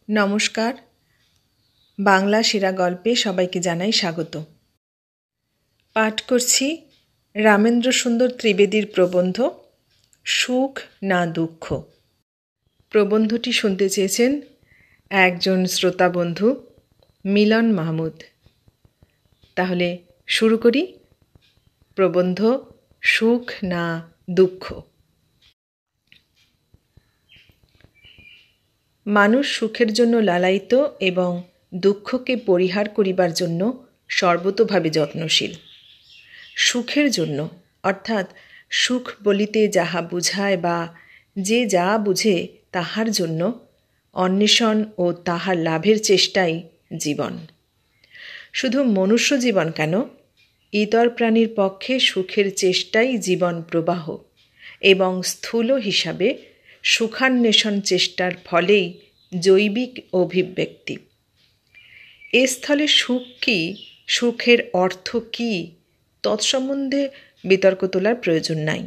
নমস্কার। বাংলা সেরা গল্পে সবাইকে জানাই স্বাগত। পাঠ করছি রামেন্দ্র সুন্দর ত্রিবেদীর প্রবন্ধ সুখ না দুঃখ। প্রবন্ধটি শুনতে চেয়েছেন একজন শ্রোতা বন্ধু মিলন মাহমুদ। তাহলে শুরু করি। প্রবন্ধ সুখ না দুঃখ। মানুষ সুখের জন্য লালায়িত এবং দুঃখকে পরিহার করিবার জন্য সর্বতোভাবে যত্নশীল। সুখের জন্য অর্থাৎ সুখ বলিতে যাহা বুঝায় বা যে যা বুঝে তাহার জন্য অন্বেষণ ও তাহার লাভের চেষ্টাই জীবন। শুধু মনুষ্য জীবন কেন, ইতর প্রাণীর পক্ষে সুখের চেষ্টাই জীবন প্রবাহ এবং স্থূল হিসাবে সুখান্বেষণ চেষ্টার ফলেই জৈবিক অভিব্যক্তি। এ স্থলে সুখ কী, সুখের অর্থ কী, তৎসম্বন্ধে বিতর্ক তোলার প্রয়োজন নাই।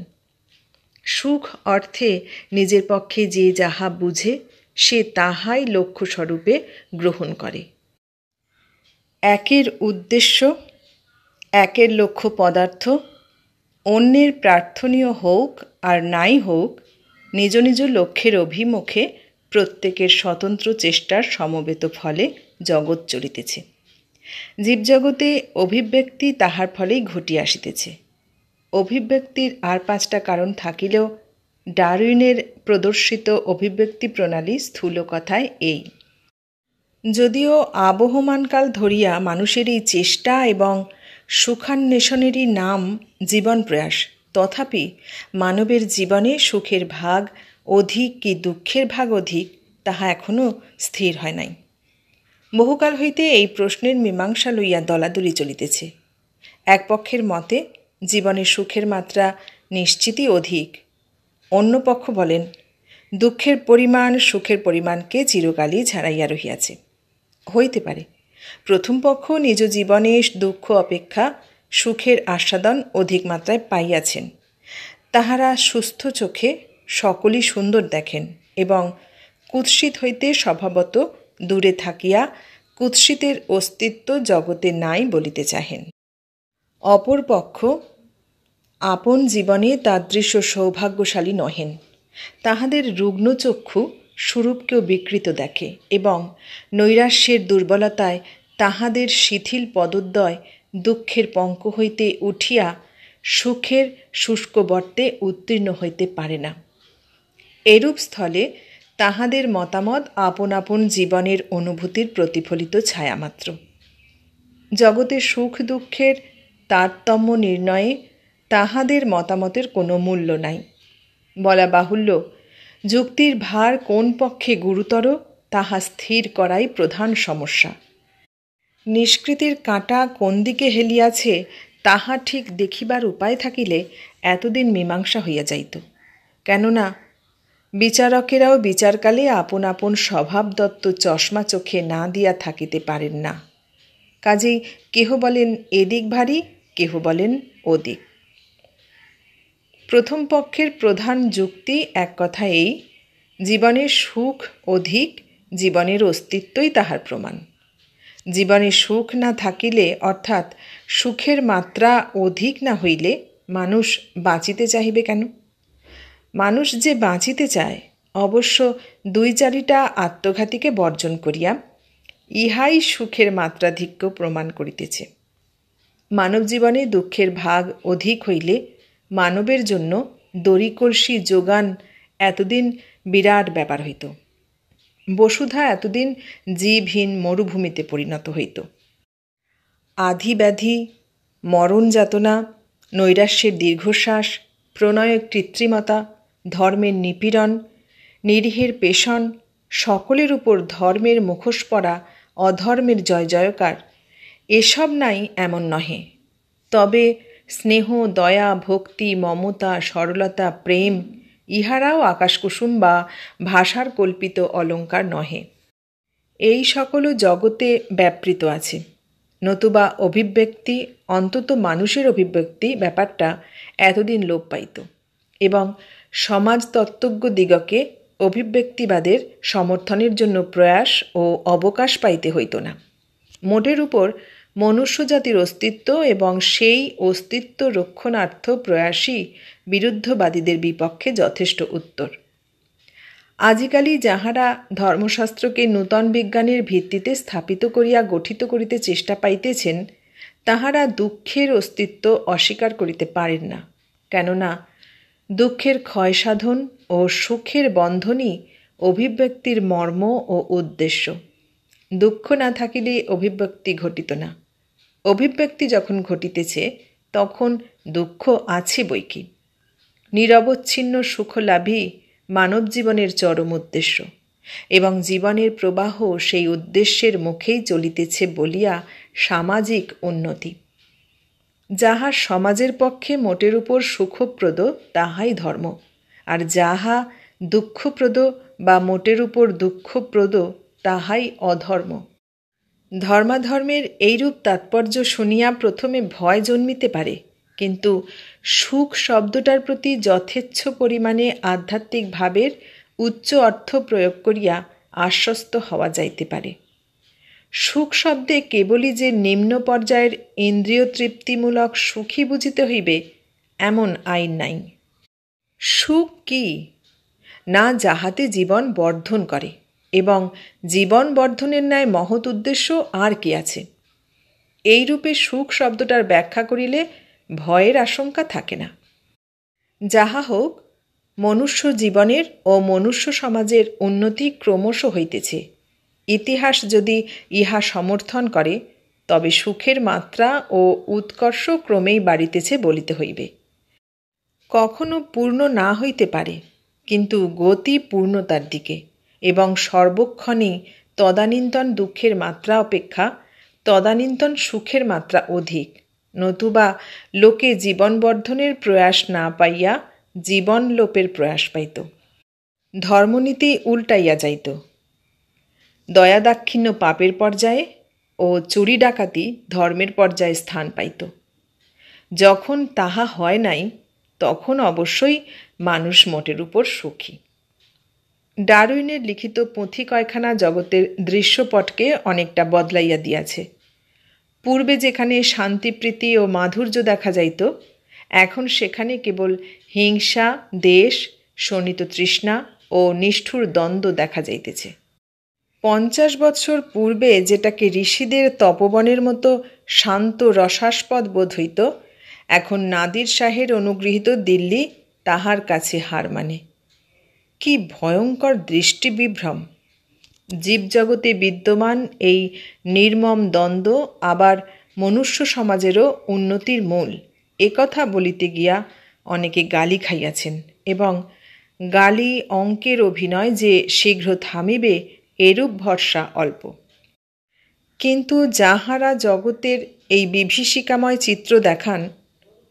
সুখ অর্থে নিজের পক্ষে যে যাহা বুঝে সে তাহাই লক্ষ্যস্বরূপে গ্রহণ করে। একের উদ্দেশ্য, একের লক্ষ্য পদার্থ, অন্যের প্রার্থনীয় হোক আর নাই হোক, নিজ নিজ লক্ষ্যের অভিমুখে প্রত্যেকের স্বতন্ত্র চেষ্টার সমবেত ফলে জগৎ চলিতেছে। জীবজগতে অভিব্যক্তি তাহার ফলেই ঘটিয়া আসিতেছে। অভিব্যক্তির আর 5টা কারণ থাকিলেও ডারউইনের প্রদর্শিত অভিব্যক্তি প্রণালী স্থূল কথায় এই। যদিও আবহমানকাল ধরিয়া মানুষের এই চেষ্টা এবং সুখান্বেষণেরই নাম জীবন প্রয়াস, তথাপি মানবের জীবনে সুখের ভাগ অধিক কি দুঃখের ভাগ অধিক তাহা এখনও স্থির হয় নাই। বহুকাল হইতে এই প্রশ্নের মীমাংসা লইয়া দলাদলি চলিতেছে। এক পক্ষের মতে জীবনের সুখের মাত্রা নিশ্চিতই অধিক, অন্য পক্ষ বলেন দুঃখের পরিমাণ সুখের পরিমাণকে চিরকালই ছাড়াইয়া রহিয়াছে। হইতে পারে প্রথম পক্ষ নিজ জীবনে দুঃখ অপেক্ষা সুখের আস্বাদন অধিক মাত্রায় পাইয়াছেন। তাহারা সুস্থ চোখে সকলই সুন্দর দেখেন এবং কুৎসিত হইতে স্বভাবত দূরে থাকিয়া কুৎসিতের অস্তিত্ব জগতে নাই বলিতে চাহেন। অপর পক্ষ আপন জীবনে তাদৃশ সৌভাগ্যশালী নহেন। তাহাদের রুগ্ন চক্ষু স্বরূপকেও বিকৃত দেখে এবং নৈরাশ্যের দুর্বলতায় তাহাদের শিথিল পদোদ্বয় দুঃখের পঙ্ক হইতে উঠিয়া সুখের শুষ্ক বর্তে উত্তীর্ণ হইতে পারে না। এরূপ স্থলে তাহাদের মতামত আপন আপন জীবনের অনুভূতির প্রতিফলিত ছায়ামাত্র। জগতের সুখ দুঃখের তারতম্য নির্ণয়ে তাহাদের মতামতের কোনো মূল্য নাই। বলা বাহুল্য, যুক্তির ভার কোন পক্ষে গুরুতর তাহা স্থির করাই প্রধান সমস্যা। নিষ্কৃতির কাঁটা কোন দিকে হেলিয়াছে তাহা ঠিক দেখিবার উপায় থাকিলে এতদিন মীমাংসা হইয়া যাইত। কেননা বিচারকেরাও বিচারকালে আপন আপন স্বভাবদত্ত চশমা চোখে না দিয়া থাকিতে পারেন না। কাজেই কেহ বলেন এদিক ভারী, কেহ বলেন ওদিক। প্রথম পক্ষের প্রধান যুক্তি এক কথা এই, জীবনের সুখ অধিক, জীবনের অস্তিত্বই তাহার প্রমাণ। জীবনে সুখ না থাকিলে অর্থাৎ সুখের মাত্রা অধিক না হইলে মানুষ বাঁচিতে চাহিবে কেন? মানুষ যে বাঁচিতে চায় অবশ্য 2-4টা আত্মঘাতীকে বর্জন করিয়া ইহাই সুখের মাত্রাধিক্য প্রমাণ করিতেছে। মানব জীবনে দুঃখের ভাগ অধিক হইলে মানবের জন্য দড়িকলসি যোগান এতদিন বিরাট ব্যাপার হইত। বসুধা এতদিন জীবহীন মরুভূমিতে পরিণত হইত। আধি ব্যাধি, মরণ যাতনা, নৈরাশ্যের দীর্ঘশ্বাস, প্রণয়ের কৃত্রিমতা, ধর্মের নিপীড়ন, নিরীহের পেষণ, সকলের উপর ধর্মের মুখোশ পরা অধর্মের জয় জয়কার, এসব নাই এমন নহে। তবে স্নেহ, দয়া, ভক্তি, মমতা, সরলতা, প্রেম ইহারাও আকাশকুসুম বা ভাষার কল্পিত অলঙ্কার নহে। এই সকলও জগতে ব্যাপৃত আছে। নতুবা অভিব্যক্তি, অন্তত মানুষের অভিব্যক্তি ব্যাপারটা এতদিন লোপ পাইত এবং সমাজতত্ত্বজ্ঞ দিগকে অভিব্যক্তিবাদের সমর্থনের জন্য প্রয়াস ও অবকাশ পাইতে হইত না। মোটের উপর মনুষ্যজাতির অস্তিত্ব এবং সেই অস্তিত্ব রক্ষণার্থ প্রয়াসই বিরুদ্ধবাদীদের বিপক্ষে যথেষ্ট উত্তর। আজিকালি যাহারা ধর্মশাস্ত্রকে নূতন বিজ্ঞানের ভিত্তিতে স্থাপিত করিয়া গঠিত করিতে চেষ্টা পাইতেছেন, তাহারা দুঃখের অস্তিত্ব অস্বীকার করিতে পারেন না। কেননা দুঃখের ক্ষয়সাধন ও সুখের বন্ধনই অভিব্যক্তির মর্ম ও উদ্দেশ্য। দুঃখ না থাকিলে অভিব্যক্তি ঘটিত না। অভিব্যক্তি যখন ঘটিতেছে তখন দুঃখ আছে বৈকি। নিরবচ্ছিন্ন সুখলাভই মানব জীবনের চরম উদ্দেশ্য, এবং জীবনের প্রবাহ সেই উদ্দেশ্যের মুখেই চলিতেছে বলিয়া সামাজিক উন্নতি। যাহা সমাজের পক্ষে মোটের উপর সুখপ্রদ তাহাই ধর্ম, আর যাহা দুঃখপ্রদ বা মোটের উপর দুঃখপ্রদ তাহাই অধর্ম। ধর্মাধর্মের এইরূপ তাৎপর্য শুনিয়া প্রথমে ভয় জন্মিতে পারে, কিন্তু সুখ শব্দটার প্রতি যথেচ্ছ পরিমাণে আধ্যাত্মিক ভাবের উচ্চ অর্থ প্রয়োগ করিয়া আশ্বস্ত হওয়া যাইতে পারে। সুখ শব্দে কেবলই যে নিম্ন পর্যায়ের ইন্দ্রিয় তৃপ্তিমূলক সুখী বুঝিতে হইবে এমন আইন নাই। সুখ কি না, যাহাতে জীবন বর্ধন করে, এবং জীবন বর্ধনের ন্যায় মহৎ উদ্দেশ্য আর কি আছে? এইরূপে সুখ শব্দটার ব্যাখ্যা করিলে ভয়ের আশঙ্কা থাকে না। যাহা হোক, মনুষ্য জীবনের ও মনুষ্য সমাজের উন্নতি ক্রমশ হইতেছে। ইতিহাস যদি ইহা সমর্থন করে, তবে সুখের মাত্রা ও উৎকর্ষ ক্রমেই বাড়িতেছে বলিতে হইবে। কখনো পূর্ণ না হইতে পারে, কিন্তু গতি পূর্ণতার দিকে, এবং সর্বক্ষণেই তদানীন্তন দুঃখের মাত্রা অপেক্ষা তদানীন্তন সুখের মাত্রা অধিক। নতুবা লোকে জীবন বর্ধনের প্রয়াস না পাইয়া জীবন লোপের প্রয়াস পাইত। ধর্মনীতি উল্টাইয়া যাইত। দয়াদাক্ষিণ্য পাপের পর্যায়ে ও চুরি ডাকাতি ধর্মের পর্যায়ে স্থান পাইত। যখন তাহা হয় নাই, তখন অবশ্যই মানুষ মোটের উপর সুখী। ডারউইনের লিখিত পুঁথি কয়খানা জগতের দৃশ্যপটকে অনেকটা বদলাইয়া দিয়াছে। পূর্বে যেখানে শান্তিপ্রীতি ও মাধুর্য দেখা যাইত, এখন সেখানে কেবল হিংসা, দেশ, শোণিত তৃষ্ণা ও নিষ্ঠুর দ্বন্দ্ব দেখা যাইতেছে। 50 বৎসর পূর্বে যেটাকে ঋষিদের তপবনের মতো শান্ত রসাস্পদ বোধ হইত, এখন নাদির শাহের অনুগৃহীত দিল্লি তাহার কাছে হার মানে। কি ভয়ঙ্কর দৃষ্টিবিভ্রম! জীবজগতে বিদ্যমান এই নির্মম দ্বন্দ্ব আবার মনুষ্য সমাজেরও উন্নতির মূল, একথা বলিতে গিয়া অনেকে গালি খাইয়াছেন, এবং গালি অঙ্কের অভিনয় যে শীঘ্র থামিবে এরূপ ভরসা অল্প। কিন্তু যাহারা জগতের এই বিভীষিকাময় চিত্র দেখান,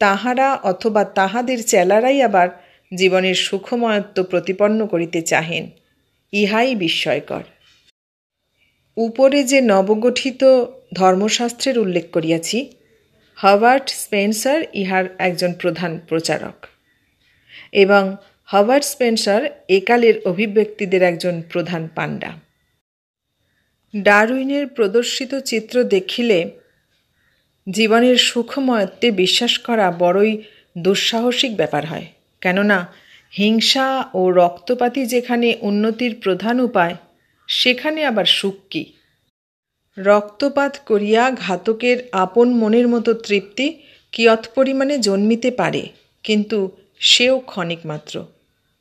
তাহারা অথবা তাহাদের চেলারাই আবার জীবনের সুখময়ত্ব প্রতিপন্ন করিতে চাহেন। ইহাই বিস্ময়কর। উপরে যে নবগঠিত ধর্মশাস্ত্রের উল্লেখ করিয়াছি, হার্বার্ট স্পেন্সার ইহার একজন প্রধান প্রচারক, এবং হার্বার্ট স্পেন্সার একালের অভিব্যক্তিদের একজন প্রধান পাণ্ডা। ডারউইনের প্রদর্শিত চিত্র দেখিলে জীবনের সুখময়ত্বে বিশ্বাস করা বড়ই দুঃসাহসিক ব্যাপার হয়। কেননা হিংসা ও রক্তপাতই যেখানে উন্নতির প্রধান উপায়, সেখানে আবার সুখ কি? রক্তপাত করিয়া ঘাতকের আপন মনের মতো তৃপ্তি কিয়ৎ পরিমাণে জন্মিতে পারে, কিন্তু সেও ক্ষণিক মাত্র।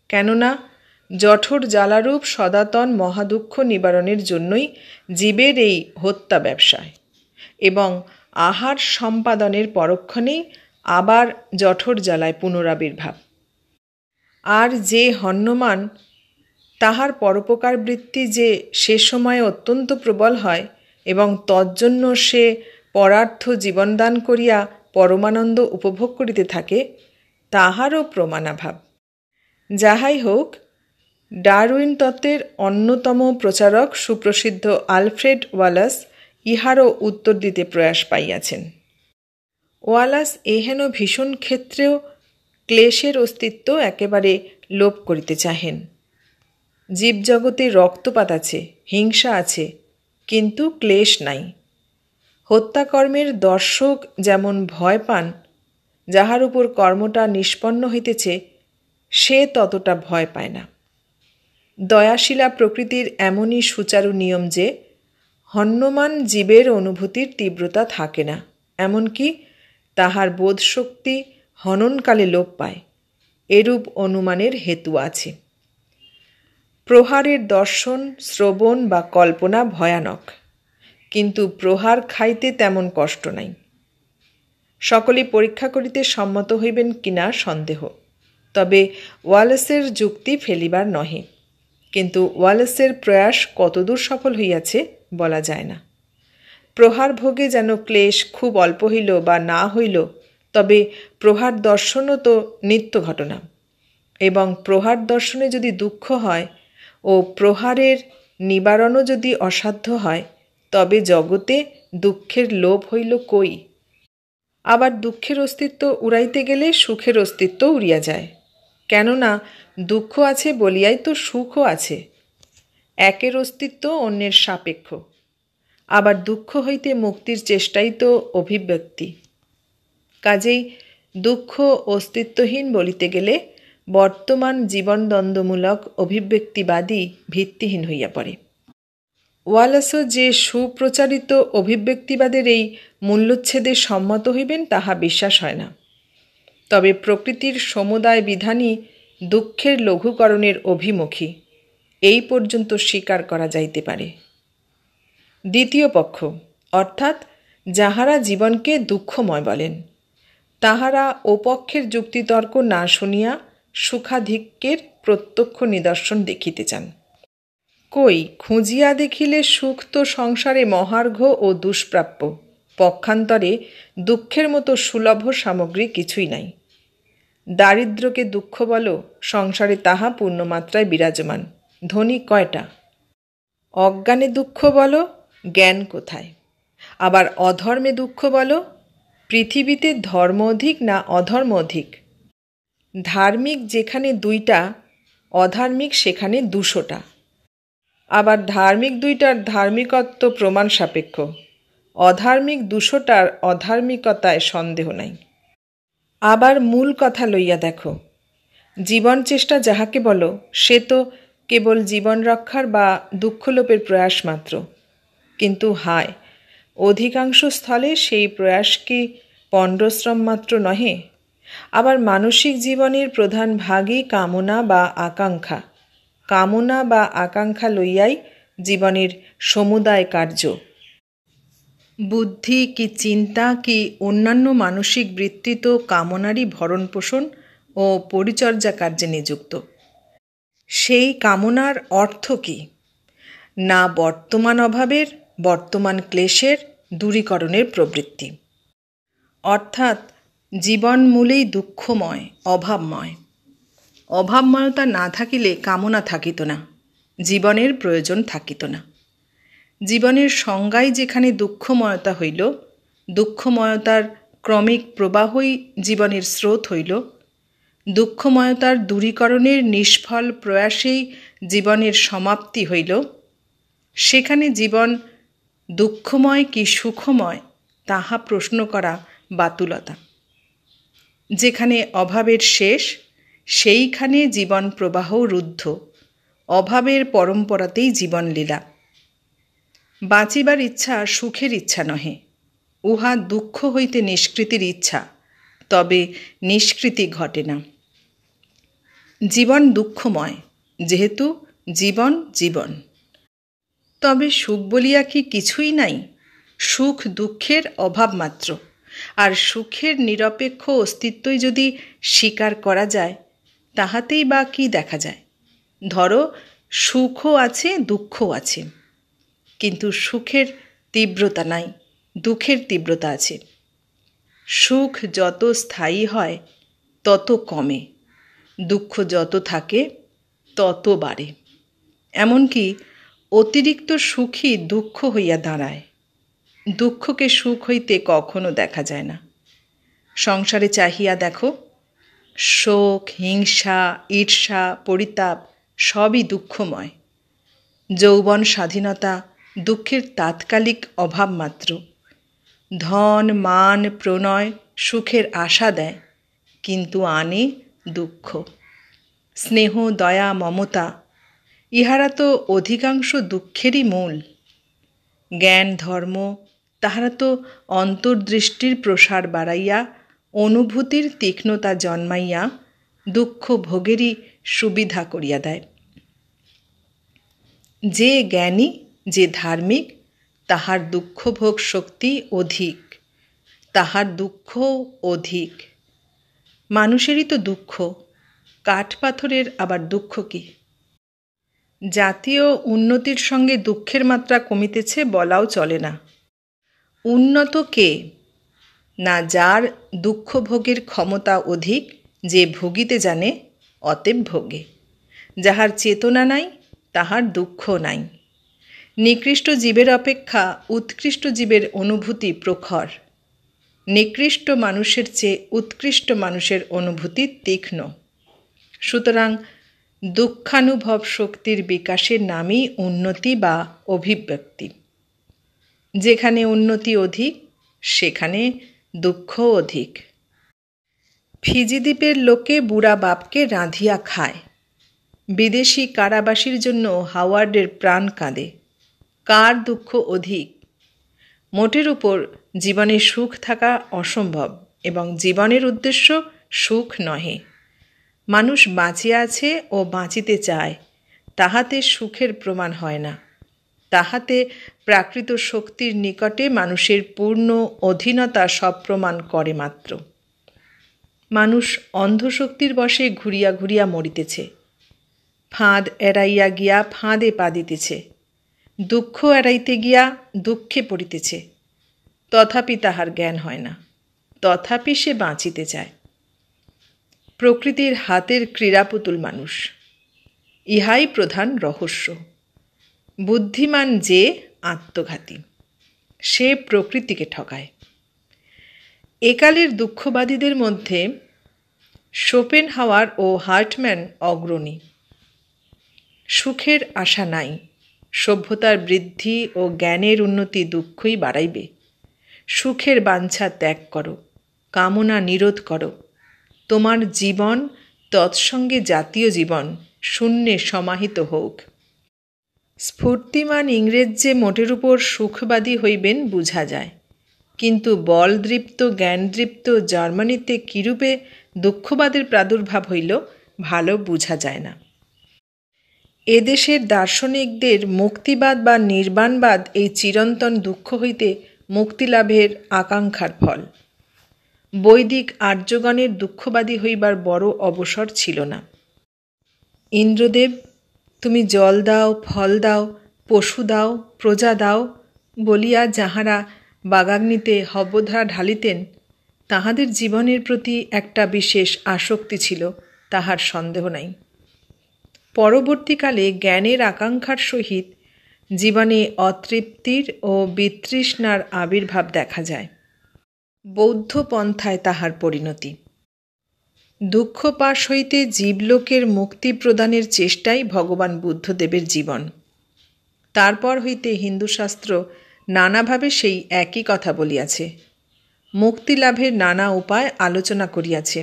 কেননা জঠর জ্বালারূপ সদাতন মহাদুঃখ নিবারণের জন্যই জীবের এই হত্যা ব্যবসায়, এবং আহার সম্পাদনের পরক্ষণেই আবার জঠর জ্বালায় পুনরাবির্ভাব। আর যে হন্যমান, তাহার পরোপকার বৃত্তি যে সে সময়ে অত্যন্ত প্রবল হয়, এবং তজ্জন্য সে পরার্থ জীবনদান করিয়া পরমানন্দ উপভোগ করিতে থাকে, তাহারও প্রমাণাভাব। যাহাই হোক, ডারউইন তত্ত্বের অন্যতম প্রচারক সুপ্রসিদ্ধ আলফ্রেড ওয়ালাস ইহারও উত্তর দিতে প্রয়াস পাইয়াছেন। ওয়ালাস এহেন ভীষণ ক্ষেত্রেও ক্লেশের অস্তিত্ব একেবারে লোপ করিতে চাহেন। জীবজগতে রক্তপাত আছে, হিংসা আছে, কিন্তু ক্লেশ নাই। হত্যাকর্মের দর্শক যেমন ভয় পান, যাহার উপর কর্মটা নিষ্পন্ন হইতেছে সে ততটা ভয় পায় না। দয়াশীলা প্রকৃতির এমনই সুচারু নিয়ম যে হন্যমান জীবের অনুভূতির তীব্রতা থাকে না, এমনকি তাহার বোধশক্তি হননকালে লোপ পায়। এরূপ অনুমানের হেতু আছে। প্রহারের দর্শন, শ্রবণ বা কল্পনা ভয়ানক, কিন্তু প্রহার খাইতে তেমন কষ্ট নাই। সকলে পরীক্ষা করিতে সম্মত হইবেন কিনা সন্দেহ, তবে ওয়ালেসের যুক্তি ফেলিবার নহে। কিন্তু ওয়ালেসের প্রয়াস কতদূর সফল হইয়াছে বলা যায় না। প্রহার ভোগে যেন ক্লেশ খুব অল্প হইল বা না হইল, তবে প্রহার দর্শনও তো নিত্য ঘটনা, এবং প্রহার দর্শনে যদি দুঃখ হয় ও প্রহারের নিবারণও যদি অসাধ্য হয়, তবে জগতে দুঃখের লোভ হইল কই? আবার দুঃখের অস্তিত্ব উড়াইতে গেলে সুখের অস্তিত্ব উড়িয়া যায়, কেননা দুঃখ আছে বলিয়াই তো সুখও আছে। একের অস্তিত্ব অন্যের সাপেক্ষ। আবার দুঃখ হইতে মুক্তির চেষ্টাই তো অভিব্যক্তি। কাজেই দুঃখ অস্তিত্বহীন বলিতে গেলে বর্তমান জীবনদ্বন্দ্বমূলক অভিব্যক্তিবাদী ভিত্তিহীন হইয়া পড়ে। ওয়ালেসও যে সুপ্রচারিত অভিব্যক্তিবাদের এই মূল্যচ্ছেদে সম্মত হইবেন তাহা বিশ্বাস হয় না। তবে প্রকৃতির সমুদায় বিধানই দুঃখের লঘুকরণের অভিমুখী, এই পর্যন্ত স্বীকার করা যাইতে পারে। দ্বিতীয় পক্ষ, অর্থাৎ যাহারা জীবনকে দুঃখময় বলেন, তাহারা ও পক্ষের যুক্তিতর্ক না শুনিয়া সুখাধিক্যের প্রত্যক্ষ নিদর্শন দেখিতে চান। কই, খুঁজিয়া দেখিলে সুখ তো সংসারে মহার্ঘ ও দুষ্প্রাপ্য। পক্ষান্তরে দুঃখের মতো সুলভ সামগ্রী কিছুই নাই। দারিদ্র্যকে দুঃখ বলো, সংসারে তাহা পূর্ণমাত্রায় বিরাজমান। ধনী কয়টা? অজ্ঞানে দুঃখ বলো, জ্ঞান কোথায়? আবার অধর্মে দুঃখ বলো, পৃথিবীতে ধর্ম অধিক না অধর্ম অধিক? ধার্মিক যেখানে 2টা, অধার্মিক সেখানে 200টা। আবার ধার্মিক 2টার ধার্মিকত্ব প্রমাণ সাপেক্ষ, অধার্মিক 200টার অধার্মিকতায় সন্দেহ নাই। আবার মূল কথা লইয়া দেখো, জীবন চেষ্টা যাহাকে বলো, সে তো কেবল জীবন রক্ষার বা দুঃখলোপের প্রয়াস মাত্র। কিন্তু হায়, অধিকাংশ স্থলে সেই প্রয়াস কি পণ্ডশ্রম মাত্র নহে? আবার মানসিক জীবনের প্রধান ভাগই কামনা বা আকাঙ্ক্ষা। কামনা বা আকাঙ্ক্ষা লইয়াই জীবনের সমুদায় কার্য। বুদ্ধি কি চিন্তা কি অন্যান্য মানসিক বৃত্তি তো কামনারই ভরণ পোষণ ও পরিচর্যা কার্যে নিযুক্ত। সেই কামনার অর্থ কি? না বর্তমান অভাবের, বর্তমান ক্লেশের দূরীকরণের প্রবৃত্তি। অর্থাৎ জীবন মূলেই দুঃখময়, অভাবময়। অভাবময়তা না থাকিলে কামনা থাকিত না, জীবনের প্রয়োজন থাকিত না। জীবনের সংজ্ঞাই যেখানে দুঃখময়তা হইল, দুঃখময়তার ক্রমিক প্রবাহই জীবনের স্রোত হইল, দুঃখময়তার দূরীকরণের নিষ্ফল প্রয়াসেই জীবনের সমাপ্তি হইল, সেখানে জীবন দুঃখময় কি সুখময় তাহা প্রশ্ন করা বাতুলতা। যেখানে অভাবের শেষ, সেইখানে জীবন প্রবাহ রুদ্ধ। অভাবের পরম্পরাতেই জীবন লীলা। বাঁচিবার ইচ্ছা সুখের ইচ্ছা নহে, উহা দুঃখ হইতে নিষ্কৃতির ইচ্ছা, তবে নিষ্কৃতি ঘটে না। জীবন দুঃখময়, যেহেতু জীবন জীবন। তবে সুখ বলিয়া কি কিছুই নাই? সুখ দুঃখের অভাব মাত্র, আর সুখের নিরপেক্ষ অস্তিত্বই যদি স্বীকার করা যায়, তাহাতেই বা কি দেখা যায়? ধরো সুখও আছে, দুঃখও আছে, কিন্তু সুখের তীব্রতা নাই, দুঃখের তীব্রতা আছে। সুখ যত স্থায়ী হয় তত কমে, দুঃখ যত থাকে তত বাড়ে। এমনকি অতিরিক্ত সুখই দুঃখ হইয়া দাঁড়ায়। দুঃখকে সুখ হইতে কখনো দেখা যায় না। সংসারে চাহিয়া দেখো, শোক, হিংসা, ঈর্ষা, পরিতাপ সবই দুঃখময়। যৌবন স্বাধীনতা দুঃখের তাৎকালিক অভাব মাত্র। ধন মান প্রণয় সুখের আশা দেয়, কিন্তু আনে দুঃখ। স্নেহ দয়া মমতা ইহারা তো অধিকাংশ দুঃখেরই মূল। জ্ঞান ধর্ম তাহারা তো অন্তর্দৃষ্টির প্রসার বাড়াইয়া অনুভূতির তীক্ষ্ণতা জন্মাইয়া দুঃখ ভোগেরই সুবিধা করিয়া দেয়। যে জ্ঞানী যে ধার্মিক তাহার দুঃখভোগ শক্তি অধিক, তাহার দুঃখ অধিক। মানুষেরই তো দুঃখ, কাঠ পাথরের আবার দুঃখ কি? জাতীয় উন্নতির সঙ্গে দুঃখের মাত্রা কমিতেছে বলাও চলে না। উন্নত কে? না যার দুঃখ ভোগের ক্ষমতা অধিক, যে ভোগিতে জানে অতএব ভোগে। যাহার চেতনা নাই তাহার দুঃখ নাই। নিকৃষ্ট জীবের অপেক্ষা উৎকৃষ্ট জীবের অনুভূতি প্রখর। নিকৃষ্ট মানুষের চেয়ে উৎকৃষ্ট মানুষের অনুভূতি তীক্ষ্ণ। সুতরাং দুঃখানুভব শক্তির বিকাশের নামই উন্নতি বা অভিব্যক্তি। যেখানে উন্নতি অধিক সেখানে দুঃখ অধিক। ফিজি দ্বীপের লোকে বুড়া বাপকে রাঁধিয়া খায়। বিদেশি কারাবাসীর জন্য হাওয়ার্ডের প্রাণ কাঁদে। কার দুঃখ অধিক? মোটের উপর জীবনে সুখ থাকা অসম্ভব এবং জীবনের উদ্দেশ্য সুখ নহে। মানুষ বাঁচিয়া আছে ও বাঁচিতে চায়, তাহাতে সুখের প্রমাণ হয় না। তাহাতে প্রাকৃত শক্তির নিকটে মানুষের পূর্ণ অধীনতা সব প্রমাণ করে মাত্র। মানুষ অন্ধশক্তির বশে ঘুরিয়া ঘুরিয়া মরিতেছে। ফাঁদ এড়াইয়া গিয়া ফাঁদে পা দিতেছে। দুঃখ এড়াইতে গিয়া দুঃখে পড়িতেছে। তথাপি তাহার জ্ঞান হয় না, তথাপি সে বাঁচিতে চায়। প্রকৃতির হাতের ক্রীড়াপুতুল মানুষ, ইহাই প্রধান রহস্য। বুদ্ধিমান যে আত্মঘাতী, সে প্রকৃতিকে ঠকায়। একালের দুঃখবাদীদের মধ্যে শোপেনহাওয়ার ও হার্টম্যান অগ্রণী। সুখের আশা নাই, সভ্যতার বৃদ্ধি ও জ্ঞানের উন্নতি দুঃখই বাড়াইবে। সুখের বাঞ্ছা ত্যাগ করো, কামনা নিরোধ করো। তোমার জীবন তৎসঙ্গে জাতীয় জীবন শূন্যে সমাহিত হোক। স্ফূর্তিমান ইংরেজ যে মোটের উপর সুখবাদী হইবেন বুঝা যায়, কিন্তু বলদৃপ্ত জ্ঞানদৃপ্ত জার্মানিতে কিরূপে দুঃখবাদের প্রাদুর্ভাব হইল ভালো বুঝা যায় না। এদেশের দার্শনিকদের মুক্তিবাদ বা নির্বাণবাদ এই চিরন্তন দুঃখ হইতে মুক্তিলাভের আকাঙ্ক্ষার ফল। বৈদিক আর্যগণের দুঃখবাদী হইবার বড় অবসর ছিল না। ইন্দ্রদেব, তুমি জল দাও, ফল দাও, পশু দাও, প্রজা দাও বলিয়া যাহারা বাগাগ্নিতে হব্যধারা ঢালিতেন, তাহাদের জীবনের প্রতি একটা বিশেষ আসক্তি ছিল, তাহার সন্দেহ নাই। পরবর্তীকালে জ্ঞানের আকাঙ্ক্ষার সহিত জীবনে অতৃপ্তির ও বিতৃষ্ণার আবির্ভাব দেখা যায়। বৌদ্ধ পন্থায় তাহার পরিণতি। দুঃখ পাশ হইতে জীবলোকের মুক্তি প্রদানের চেষ্টাই ভগবান বুদ্ধদেবের জীবন। তারপর হইতে হিন্দুশাস্ত্র নানাভাবে সেই একই কথা বলিয়াছে, মুক্তিলাভের নানা উপায় আলোচনা করিয়াছে।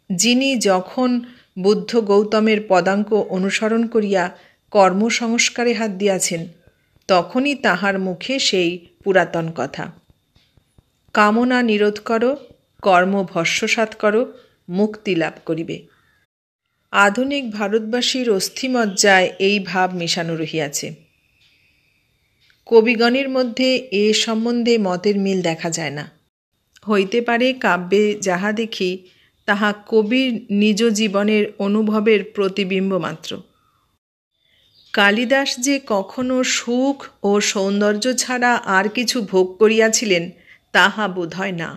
যিনি যখন বুদ্ধ গৌতমের পদাঙ্ক অনুসরণ করিয়া কর্মসংস্কারে হাত দিয়াছেন, তখনই তাহার মুখে সেই পুরাতন কথা, কামনা নিরোধ করো, কর্ম ভস্মসাৎ করো, মুক্তি লাভ করিবে। আধুনিক ভারতবাসীর অস্থিমজ্জায় এই ভাব মিশানো রহিয়াছে। কবিগণের মধ্যে এ সম্বন্ধে মতের মিল দেখা যায় না। হইতে পারে কাব্যে যাহা দেখি তাহা কবির নিজ জীবনের অনুভবের প্রতিবিম্ব মাত্র। কালিদাস যে কখনো সুখ ও সৌন্দর্য ছাড়া আর কিছু ভোগ করিয়াছিলেন তাহা বোধ হয় না।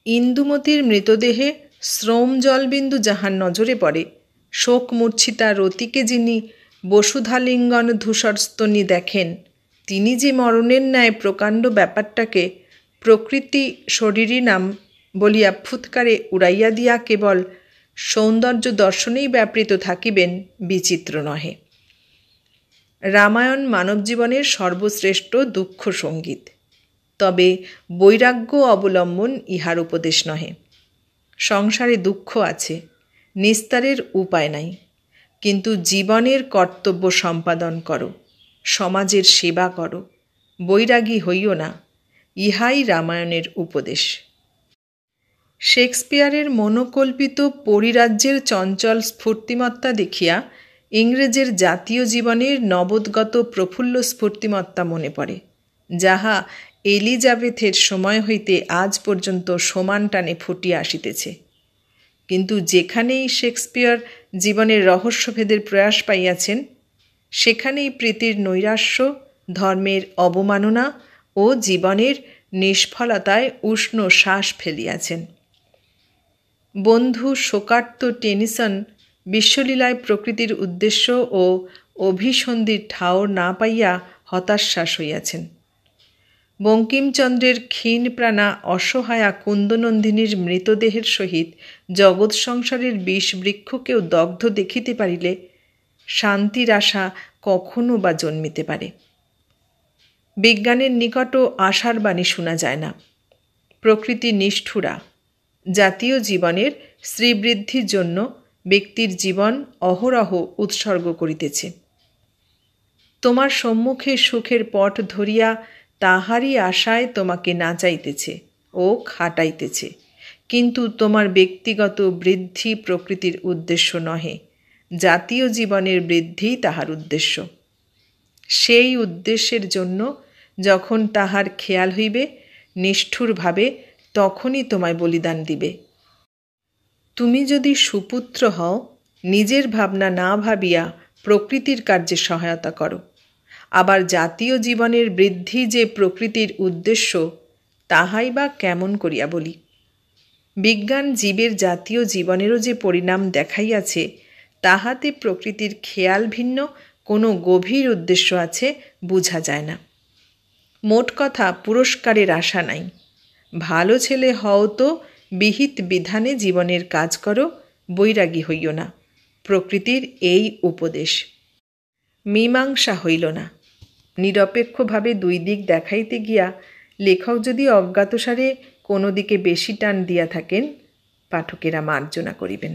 ইন্দুমতীর মৃতদেহে শ্রম জলবিন্দু যাহার নজরে পড়ে, শোকমূর্ছিতা রতিকে যিনি বসুধালিঙ্গন ধূসরস্তনী দেখেন, তিনি যে মরণের ন্যায় প্রকাণ্ড ব্যাপারটাকে প্রকৃতি শরীরী নাম বলিয়া ফুৎকারে উড়াইয়া দিয়া কেবল সৌন্দর্য দর্শনেই ব্যাপৃত থাকিবেন, বিচিত্র নহে। রামায়ণ মানবজীবনের সর্বশ্রেষ্ঠ দুঃখ সঙ্গীত, তবে বৈরাগ্য অবলম্বন ইহার উপদেশ নহে। সংসারে দুঃখ আছে, নিস্তারের উপায় নাই, কিন্তু জীবনের কর্তব্য সম্পাদন করো, সমাজের সেবা করো, বৈরাগী হইও না, ইহাই রামায়ণের উপদেশ। শেক্সপিয়ারের মনোকল্পিত পরিরাজ্যের চঞ্চল স্ফূর্তিমত্তা দেখিয়া ইংরেজের জাতীয় জীবনের নবোদ্গত প্রফুল্ল স্ফূর্তিমত্তা মনে পড়ে, যাহা এলিজাবেথের সময় হইতে আজ পর্যন্ত সমান টানে ফুটিয়া আসিতেছে। কিন্তু যেখানেই শেক্সপিয়ার জীবনের রহস্যভেদের প্রয়াস পাইয়াছেন, সেখানেই প্রীতির নৈরাশ্য, ধর্মের অবমাননা ও জীবনের নিষ্ফলতায় উষ্ণ শ্বাস ফেলিয়াছেন। বন্ধু শোকার্ত টেনিসন বিশ্বলীলায় প্রকৃতির উদ্দেশ্য ও অভিসন্ধির ঠাওর না পাইয়া হতাশ্বাস হইয়াছেন। বঙ্কিমচন্দ্রের ক্ষীণপ্রাণা অসহায়া কুন্দনন্দিনীর মৃতদেহের সহিত জগৎ সংসারের বিষবৃক্ষকেও দগ্ধ দেখিতে পারিলে শান্তির আশা কখনো বা জন্মিতে পারে। বিজ্ঞানের নিকটও আশার বাণী শোনা যায় না। প্রকৃতি নিষ্ঠুরা, জাতীয় জীবনের শ্রীবৃদ্ধির জন্য ব্যক্তির জীবন অহরহ উৎসর্গ করিতেছে। তোমার সম্মুখে সুখের পট ধরিয়া তাহারই আশায় তোমাকে নাচাইতেছে ও খাটাইতেছে, কিন্তু তোমার ব্যক্তিগত বৃদ্ধি প্রকৃতির উদ্দেশ্য নহে, জাতীয় জীবনের বৃদ্ধি তাহার উদ্দেশ্য। সেই উদ্দেশ্যের জন্য যখন তাহার খেয়াল হইবে নিষ্ঠুরভাবে, তখনই তোমায় বলিদান দিবে। তুমি যদি সুপুত্র হও, নিজের ভাবনা না ভাবিয়া প্রকৃতির কার্যে সহায়তা করো। আবার জাতীয় জীবনের বৃদ্ধি যে প্রকৃতির উদ্দেশ্য, তাহাই বা কেমন করিয়া বলি। বিজ্ঞান জীবের জাতীয় জীবনেরও যে পরিণাম দেখাইয়াছে, তাহাতে প্রকৃতির খেয়াল ভিন্ন কোনো গভীর উদ্দেশ্য আছে বুঝা যায় না। মোট কথা, পুরস্কারের আশা নাই। ভালো ছেলে হও তো বিহিত বিধানে জীবনের কাজ করো, বৈরাগী হইও না, প্রকৃতির এই উপদেশ। মীমাংসা হইল না। নিরপেক্ষভাবে দুই দিক দেখাইতে গিয়া লেখক যদি অজ্ঞাতসারে কোনো দিকে বেশি টান দিয়া থাকেন, পাঠকেরা মার্জনা করিবেন।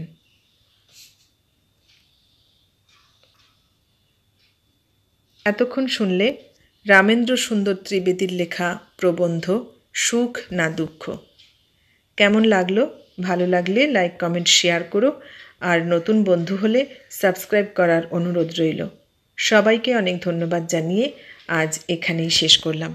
এতক্ষণ শুনলে রামেন্দ্র সুন্দর ত্রিবেদীর লেখা প্রবন্ধ সুখ না দুঃখ। কেমন লাগলো? ভালো লাগলে লাইক, কমেন্ট, শেয়ার করো, আর নতুন বন্ধু হলে সাবস্ক্রাইব করার অনুরোধ রইল। সবাইকে অনেক ধন্যবাদ জানিয়ে আজ এখানেই শেষ করলাম।